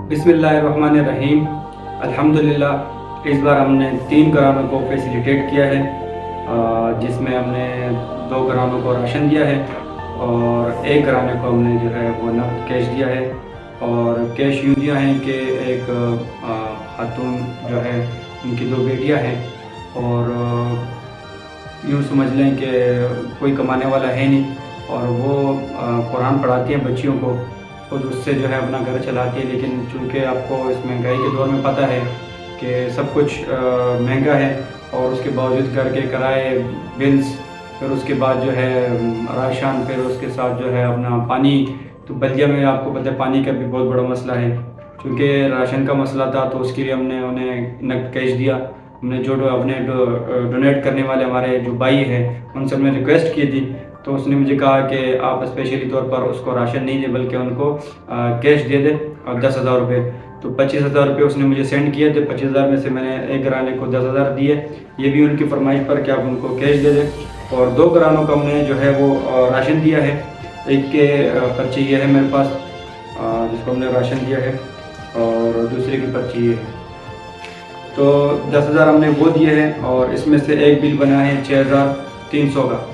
बिस्मिल्लाहिर्रहमानिर्रहीम। अल्हम्दुलिल्लाह, इस बार हमने 3 घरानों को फैसिलिटेट किया है, जिसमें हमने 2 घरानों को राशन दिया है और 1 घराने को हमने जो है वो नकद कैश दिया है। और कैश यूँ दिया है कि एक खातून जो है, उनकी 2 बेटियां हैं और यूँ समझ लें कि कोई कमाने वाला है नहीं, और वो कुरान पढ़ाती हैं बच्चियों को, खुद उससे जो है अपना घर चलाती है। लेकिन चूँकि आपको इस महंगाई के दौर में पता है कि सब कुछ महंगा है, और उसके बावजूद घर के किराए, बिल्स, फिर उसके बाद जो है राशन, फिर उसके साथ जो है अपना पानी। तो बल्दिया में आपको पता है पानी का भी बहुत बड़ा मसला है। चूँकि राशन का मसला था तो उसके लिए हमने उन्हें नकद कैश दिया। हमने जो अपने डोनेट करने वाले हमारे जो भाई हैं, उनसे हमने रिक्वेस्ट की थी, तो उसने मुझे कहा कि आप स्पेशली तौर पर उसको राशन नहीं दे बल्कि उनको कैश दे दे, और 10,000 रुपये। तो 25,000 रुपये उसने मुझे सेंड किए थे। 25,000 में से मैंने एक घराने को 10,000 दिए, ये भी उनकी फरमाइश पर कि आप उनको कैश दे दें। और 2 घरानों को हमने जो है वो राशन दिया है। एक के पर्ची ये है मेरे पास, जिसको हमने राशन दिया है, और दूसरे की पर्ची ये है। तो 10,000 हमने वो दिए हैं, और इसमें से एक बिल बना है 6,300 का।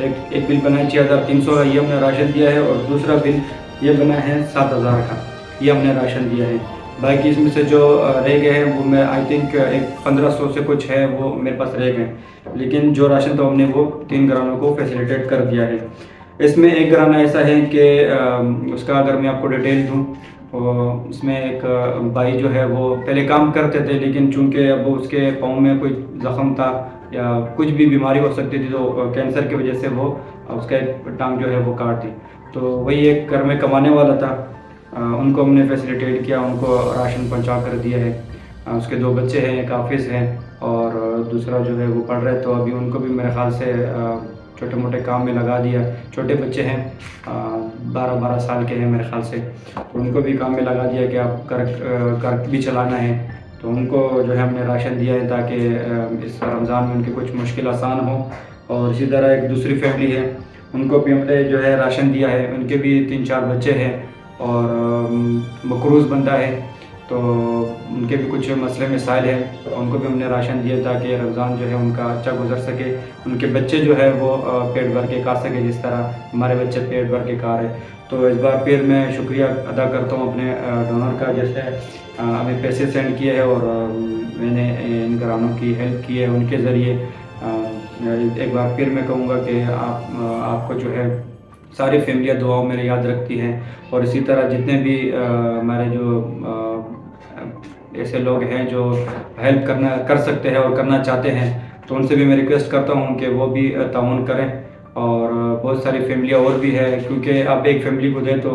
एक बिल बना है 6,300 का, ये हमने राशन दिया है। और दूसरा बिल ये बना है 7,000 का, ये हमने राशन दिया है। बाकी इसमें से जो रह गए हैं वो मैं आई थिंक एक 1,500 से कुछ है वो मेरे पास रह गए, लेकिन जो राशन तो हमने वो 3 घरानों को फैसिलिटेट कर दिया है। इसमें एक घराना ऐसा है कि उसका अगर मैं आपको डिटेल दूँ, और उसमें एक भाई जो है वो पहले काम करते थे, लेकिन चूंकि अब उसके पाँव में कोई ज़ख़म था या कुछ भी बीमारी हो सकती थी, तो कैंसर की वजह से वो उसका एक टांग जो है वो काट दी। तो वही एक घर में कमाने वाला था, उनको हमने फैसिलिटेट किया, उनको राशन पहुंचा कर दिया है। उसके 2 बच्चे हैं, एक हाफिज़ हैं और दूसरा जो है वो पढ़ रहे, तो अभी उनको भी मेरे ख़्याल से छोटे मोटे काम में लगा दिया। छोटे बच्चे हैं, 12-12 साल के हैं मेरे ख़्याल से, तो उनको भी काम में लगा दिया कि आप घर भी चलाना है। तो उनको जो है हमने राशन दिया है ताकि इस रमज़ान में उनकी कुछ मुश्किल आसान हो। और इसी तरह एक दूसरी फैमिली है, उनको भी हमने जो है राशन दिया है। उनके भी 3-4 बच्चे हैं और मकरूज़ बंदा है, तो उनके भी कुछ मसले मसाइल हैं, उनको भी हमने राशन दिया ताकि रमज़ान जो है उनका अच्छा गुजर सके। उनके बच्चे जो है वो पेट भर के खा सके, जिस तरह हमारे बच्चे पेट भर के खा रहे। तो इस बार फिर मैं शुक्रिया अदा करता हूँ अपने डोनर का, जैसे हमें पैसे सेंड किए हैं और मैंने इन घरानों की हेल्प की है उनके ज़रिए। एक बार फिर मैं कहूँगा कि आपको जो है सारी फैमिलियाँ दुआओं में याद रखती हैं, और इसी तरह जितने भी हमारे जो ऐसे लोग हैं जो हेल्प कर सकते हैं और करना चाहते हैं, तो उनसे भी मैं रिक्वेस्ट करता हूँ कि वो भी ताउन करें। और बहुत सारी फैमिलियाँ और भी है, क्योंकि आप एक फैमिली को दें तो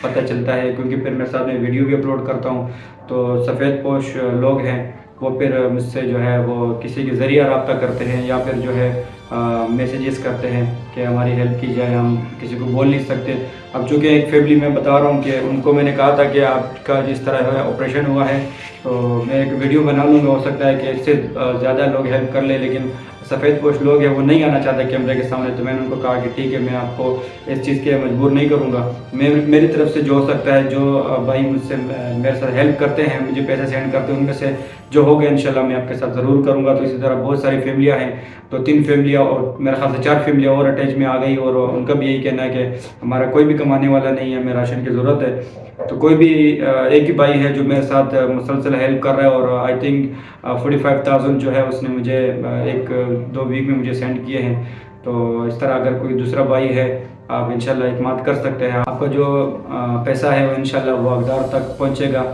पता चलता है, क्योंकि फिर मैं साथ में वीडियो भी अपलोड करता हूँ, तो सफ़ेद पोश लोग हैं वो फिर मुझसे जो है वो किसी के ज़रिए रब्ता करते हैं, या फिर जो है मैसेजेस करते हैं कि हमारी हेल्प की जाए। हम किसी को बोल नहीं सकते। अब चूँकि एक फैमिली में बता रहा हूँ कि उनको मैंने कहा था कि आपका जिस तरह है ऑपरेशन हुआ है, तो मैं एक वीडियो बना लूँगा, हो सकता है कि इससे ज़्यादा लोग हेल्प कर ले, लेकिन सफ़ेद पोश लोग हैं वो नहीं आना चाहते कैमरे के सामने। तो मैंने उनको कहा कि ठीक है, मैं आपको इस चीज़ के मजबूर नहीं करूँगा। मेरी तरफ से जो हो सकता है, जो भाई मुझसे मेरे साथ हेल्प करते हैं, मुझे पैसे सेंड करते हैं, उनमें से जो होगा इंशाल्लाह मैं आपके साथ ज़रूर करूँगा। तो इसी तरह बहुत सारी फैमिलियाँ हैं, तो 3 फैमिलियाँ और मेरे ख्याल से 4 फैमिलियाँ और अटैच में आ गई, और उनका भी यही कहना है कि हमारा कोई भी कमाने वाला नहीं है, हमें राशन की ज़रूरत है। तो कोई भी एक ही भाई है जो मेरे साथ मुसलसल हेल्प कर रहा है, और आई थिंक 45,000 जो है उसने मुझे 1-2 वीक में मुझे सेंड किए हैं। तो इस तरह अगर कोई दूसरा भाई है, आप इंशाल्लाह इत्मीनान कर सकते हैं। आपका जो पैसा है वो इंशाल्लाह वो हकदार तक पहुँचेगा।